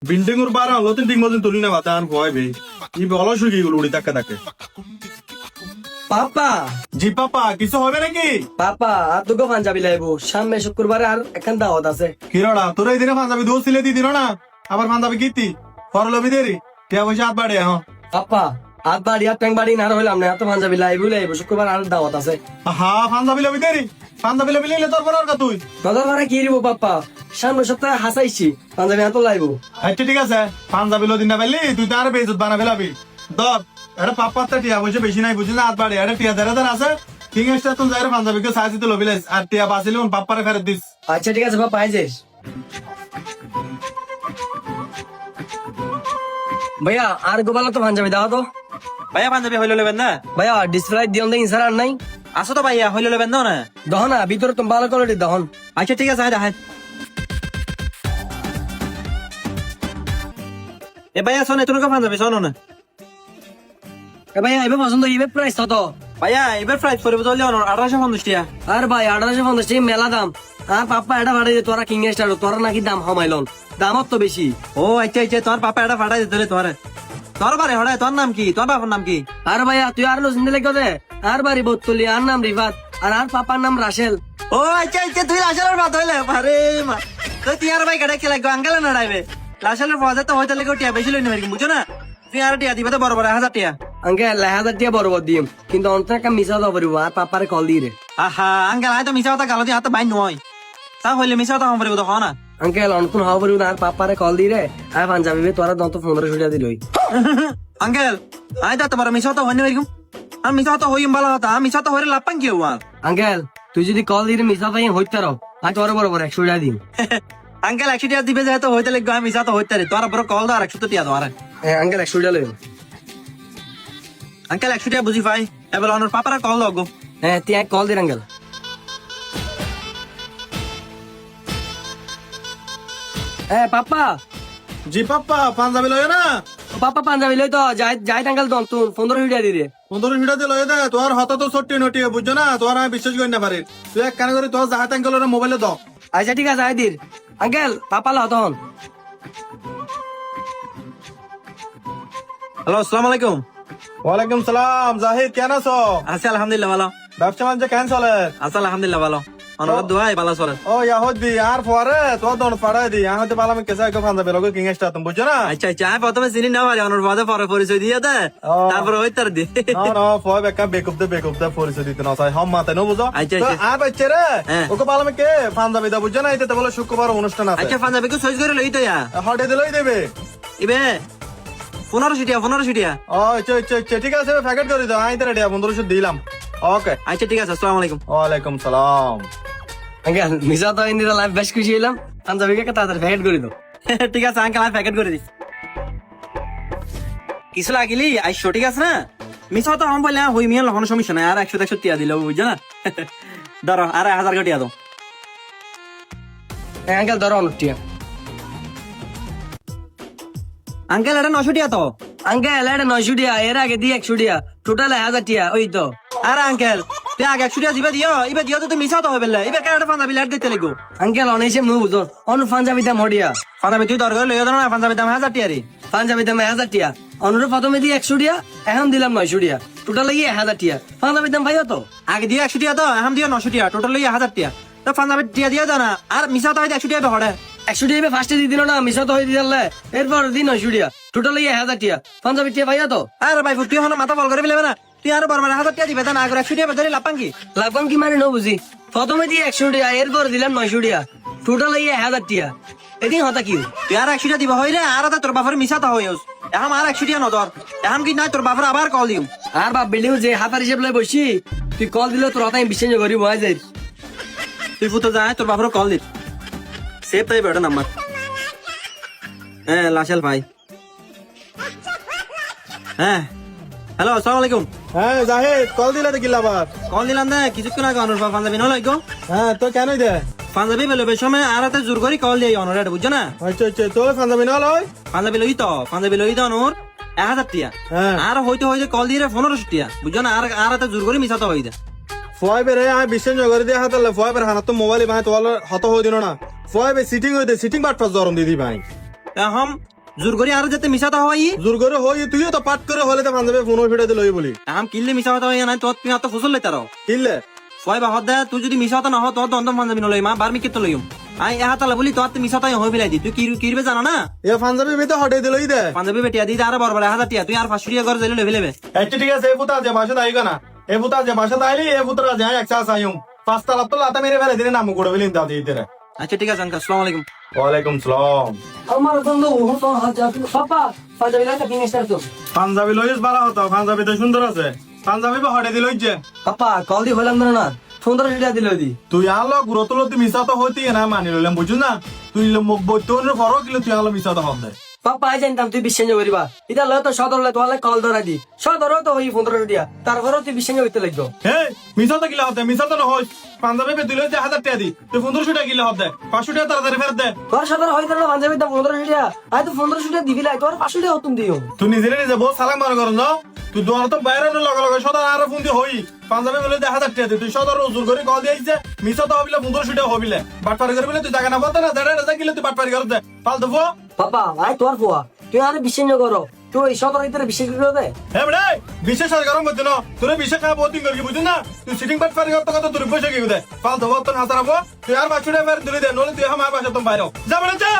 Building এর বার আলো তিন ঠিক মতন তুলি না বাতান ভয় বে কি বলো শুকি গুলো উড়ি তাকে তাকে পাপা জি পাপা কিছু হবে নাকি পাপা আর তোকে পাঞ্জাবি লাইবো সামনে শুক্রবারে আর এখন দাওয়াত আছে কিরড়া তোর এই দিনে পাঞ্জাবি দোষ ছিলে দি দিন না আবার পাঞ্জাবি কিতি ফরলবি দেরি টিয়া পয়সা হাত বাড়ে হ্যাঁ পাপা আর বাড়ি আর ট্যাং বাড়ি না হইলাম না এত পাঞ্জাবি লাইবো শুক্রবার আর দাওয়াত আছে হা পাঞ্জাবি লবি দেরি পাঞ্জাবি লবি নিলে তোর পর তুই নজর মারা কি দিব পাপা সামনে সপ্তাহে হাসাইছি পাঞ্জাবি এত লাইবো আচ্ছা ঠিক আছে পাঞ্জাবি লো দিন না পারলি তুই তো আর বেজত বানাবে লাবি দর এটা পাপ্পাতে টিয়া পয়সা বেশি নাই বুঝলি না হাত বাড়ে এটা টিয়া দেড় আছে কিং এক্সট্রা তুই যাই পাঞ্জাবি কে সাইজ দিতে লবি আর টিয়া বাসিলে পাপ্পারে ফেরত দিস আচ্ছা ঠিক আছে পাপা আইছিস ভাইয়া আর গোপালা তো পাঞ্জাবি দাও তো ভাইয়া পাঞ্জাবি হইলে লেবেন না ভাইয়া ডিসপ্লে দিয়ন দেই স্যার আর নাই আসো তো ভাইয়া হইলে লেবেন না দহন না ভিতরে তো ভালো কোয়ালিটি দহন আচ্ছা ঠিক আছে হায় এ ভাইয়া শোনে তুমি পাঞ্জাবি শোনো না ভাইয়া এবার পছন্দ এবার প্রাইস কত ভাইয়া এবার প্রাইস পড়বে চলে 1850 টাকা আর ভাই 1850 টাকা মেলা দাম আর পাপা এটা ভাড়াই দে তোরা কিং স্টার তোরা নাকি দাম হমাইলন দামত তো বেশি ও আচ্ছা আচ্ছা তোমার পাপা এটা ফাটাই দিতে তোরে তোর বারে হড়াই তোর নাম কি তোর বাবার নাম কি আর ভাইয়া তুই আর লোক চিনতে লাগবে আর বাড়ি বত্তলি আর নাম রিফাত আর পাপার নাম রাশেল ও আচ্ছা আচ্ছা তুই লাশের বাদ হইলে আরে মা তুই আর ভাই গাড়ি খেলা আঙ্গালে নাড়াইবে লাশের বাজে তো হইতে লেগে টিয়া বেশি লইনি কিন্তু বুঝছো না তুই আর টিয়া দিবে তো বড় বড় 1000 টিয়া আঙ্কে 1000 টাকা বরবর দিম কিন্তু অন্তর একটা মিশা দাও পারিব আর পাপারে কল দিয়ে রে আহা আঙ্গাল আয় তো মিছা কথা গালো দিয়ে হাতে বাইন নয় তা হইলে মিছা কথা হম পারিব তো না আঙ্কেল অন্তর হওয়া পারিব না আর পাপারে কল দিয়ে রে আর পাঞ্জাবি তোরা দন্ত 1500 টাকা দিলই আঙ্কেল আয় তা তোমার মিছা কথা হইনি এরকম আর মিছা কথা হইম ভালো কথা মিছা কথা হইলে লাভ পান কি হওয়া আঙ্কেল তুই যদি কল দিয়ে মিশা তাই হইতে রাও আর তোর বরাবর 100 টাকা দিম আঙ্কেল 100 টাকা দিবে যেহেতু হইতে লাগবে আমি মিছা তো হইতে রে তোর বড় কল দাও 100 টাকা তোমার আঙ্কেল 100 টাকা লইম আঙ্কেল 100 টাকা বুঝি পাই এবার অনর পাপারা কল দাও গো হ্যাঁ তুই এক কল দিন আঙ্কেল হ্যাঁ পাপা জি পাপ্পা পাঞ্জাবি লয় না পাপা পাঞ্জাবি লই তো যাই আঙ্কেল দন তুই 1500 টাকা দি রে 15 মিনিট লয় দে তোর হত তো ছোট্টি নটি বুঝছো না তোর আমি বিশ্বাস করি না পারে তুই এক কানে করে তোর জাহাজ আঙ্কেলের মোবাইলে দাও আচ্ছা ঠিক আছে আই দির আঙ্কেল পাপা লাও তখন হ্যালো আসসালামু আলাইকুম ওয়ালাইকুম সালাম জাহিদ কেন আছো আছি আলহামদুলিল্লাহ ভালো ব্যবসা বাণিজ্য কেন চলে আছি আলহামদুলিল্লাহ ভালো অনর দোয়াই ভালো চলে ও ইয়াহুদ দি আর পরে তোর দন পাড়াই দি আহতে পালাম কেসা একো পাঞ্জাবি লগে কিং এক্সট্রা তুমি বুঝছো না আচ্ছা আচ্ছা আমি প্রথমে চিনি না পারি অনর বাদে পরে পরিচয় দিয়ে দে তারপরে হইতার দি না না ফয় বেকা বেকুপ দে পরিচয় দিতে না চাই হাম মাতে নো বুঝো আচ্ছা, তো আচ্ছা। আর বাচ্চা রে হ্যাঁ। ওকে পালাম কে পাঞ্জাবি দা বুঝছো না এতে বলে শুক্রবার অনুষ্ঠান আছে আচ্ছা পাঞ্জাবি কো সইজ করে লই তো ইয়া হটে দিলই দেবে ইবে 1500 টাকা ও আচ্ছা আচ্ছা আচ্ছা, ঠিক আছে প্যাকেট করে দাও আই তারে 1500 দিলাম ওকে আচ্ছা ঠিক আছে আসসালামু আলাইকুম ওয়ালাইকুম সালাম আঙ্কেল মিশা তো ইন্দিরা লাইফ বেশ খুশি হইলাম পাঞ্জাবিকে তাড়াতাড়ি প্যাকেট করে দাও ঠিক আছে আঙ্কেল আমি প্যাকেট করে দিস কিছু লাগিলি আইসো ঠিক আছে না মিছা তো হম বলে হই মিয়া লহন সমস্যা নাই আর 100 টিয়া দিল বুঝছো না ধরো আর 1000 টিয়া দাও আঙ্কেল ধরো অনুটিয়া আঙ্কেল এটা 900 টিয়া তো আঙ্কেল এটা 900 টাকা এর আগে দিয়ে 100 টাকা টোটাল 1000 টাকা ওই তো আরে আঙ্কেল তুই আগে 100 টিয়া দিবে দিও ইবে দিও তো তুমি মিছা তো হবে না ইবে কেন পাঞ্জাবি লাট দিতে লাগো আঙ্কেল অনেসে মু বুঝো অনু পাঞ্জাবি দাম হডিয়া পাঞ্জাবি তুই দরকার লইও না পাঞ্জাবি দাম 1000 টিয়া রে পাঞ্জাবি দাম 1000 টাকা অনুর প্রথমে দিয়ে 100 টাকা এখন দিলাম 900 টাকা টোটাল লাগিয়ে 1000 টাকা পাঞ্জাবি দাম ভাইও তো আগে দিয়ে 100 টিয়া তো এখন দিও 900 টিয়া টোটাল লইয়া 1000 টিয়া তো পাঞ্জাবি টিয়া দিও না আর মিছা তো 100 টিয়া হড়ে 100 টাকা ফার্স্টে দিয়ে দিল না মিশা তো হয়ে দিলে এরপর দিন 900 টাকা টোটাল লাগিয়ে 1000 টাকা পাঞ্জাবি টাকা ভাইও তো আরে ভাই তুই এখন মাথা বল করে ফেলবে না তুই আর বড় 1000 টিয়া দিবে না আগে 100 টিয়া ধরে লাপাং কি লাগবাম কি মানে নো বুঝি প্রথমে দিয়ে 100 টাকা এরপর দিলাম 900 টাকা টোটাল লাগিয়ে 1000 টাকা এদিন হতা কি তুই আর 100 টিয়া দিবা হইরে আর তোর বাপের মিছা তো হইস এখন আর 100 টিয়া নদর এখন কি নাই তোর বাপের আবার কল দিম আর বাপ বিল্ডিং যে হাতার হিসেব লই বসি তুই কল দিলে তোর হতাই বিশ্বাস করি বয় যাই তুই ফুটো যায় তোর বাপের কল দিস সেভ তাই বেটা নাম্বার হ্যাঁ লাশাল ভাই হ্যাঁ হ্যালো আসসালামু আলাইকুম হ্যাঁ জাহিদ কল দিলে তো গিলাবার কল দিলাম না কিছুক্ষণ আগে অনুর পাঞ্জাবি নলাই গো হ্যাঁ তো কেনই দে পাঞ্জাবি বেলে সময় আর হাতে জোর করে কল দিয়ে অনুর এটা বুঝছো না আচ্ছা আচ্ছা তো পাঞ্জাবি না লয় পাঞ্জাবি লই তো অনুর 1000 টিয়া হ্যাঁ। আর হইতে হইতে কল দিয়ে 1500 টিয়া বুঝছো না আর হাতে জোর করে মিছা তো হই দে ফয় বেরে আমি বিশ্বাস করে দিয়ে হাতালে ফয় বের হানা তো মোবাইল ভাই তো হত হই দিন না ফয় বে সিটিং হই দে সিটিং বাট পাস জরম দিদি ভাই এখন জোর করে আর যাতে মিশাতে হয় জোর করে হই তুইও তো পাট করে হলে তো পাঞ্জাবে ফোন ফিটাইতে লই বলি এখন কিনলে মিশা হতে হয় না তোর তুই তো ফসল লেতারো কিনলে ছয় বাহত দে তুই যদি মিশা হতে না হয় তোর দন্দম পাঞ্জাবি নলই মা বারমি কেতো লইম আই এহাতালা বলি তোর তুই মিশা তাই হয়ে ফেলাই দি তুই কিরবে জানো না এ পাঞ্জাবি বেতে হটে দিলই দে পাঞ্জাবি বেটিয়া দি আর বড় বড় 1000 টিয়া তুই আর 500 টিয়া করে দিলে লই ফেলেবে আচ্ছা ঠিক আছে এ পুতা যে বাসা আইগা না এ পুতা যে বাসা আইলি এ পুতরা যে এক চা চাইম পাঁচটা লাত তো লাতা মেরে ফেলে দিনে নাম করে বলি দাও দিতে রে আচ্ছা ঠিক আছে আঙ্কেল আসসালামু আলাইকুম ওয়ালাইকুম সালাম আমার বন্ধু পাপা পাঞ্জাবি লাগে কিং স্টার তো পাঞ্জাবি লইস ভালো হতো পাঞ্জাবি তো সুন্দর আছে পাঞ্জাবি বা হটে দিলই যে পাপা কল দি হইলাম না 1500 টাকা দিল দি তুই আলো গুরুত্ব তুই মিশা তো হইতি না মানি লইলাম বুঝু না তুই মুখ বইতনের ফরো কিলো তুই আলো মিশা তো হবে পাপা আই জানতাম তুই বিশ্বাস করিবা এটা লয় তো সদর লয় তোলে কল ধরা দি সদর তো হই 1500 টাকা তারপরও তুই বিশ্বাস করতে লাগতো হে মিশা তো কিলা হবে মিশা তো না হয় পাঞ্জাবি বে দিলই যে 1000 টাকা দি তুই 1500 টাকা কিলা হবে 500 টাকা তাড়াতাড়ি ফেরত দে তোর সদর হই তাহলে পাঞ্জাবি দাম 1500 টাকা আই তো 1500 টাকা দিবি লাই তোর 500 টাকা তুমি দিও তুই নিজে নিজে বহু সালাম বার করো না তুই দোয়ার তো বাইরে লগে লগে সদা আর ফোন দি হই পাঞ্জাবি বলে 1000 টাকা দি তুই সদর রজুর করে কল দিয়েছে মিশা তো হবিলে 1500 টাকা হবিলে বাটপারি করবিলে তুই জায়গা না বলতে না দেড় হাজার কিলো তুই বাটপারি করতে পাল দেবো পাপা আই তোর ফুয়া তুই আরে বিশ্বাস করো তুই সদর ভিতরে বিশ্বাস করে দে হে বড়ে বিশেষ আর গরম মত না তোরে বিশেষ খাওয়া বহুত দিন করবি বুঝছিস না তুই সিটিং বাটপারি করতে কত তোর পয়সা কি দে পাল দেবো তোর হাতে রাখবো তুই আর 500 টাকা ফেরত দিলি দে নলে তুই আমার বাসা তুমি বাইরে যা বড়ে যা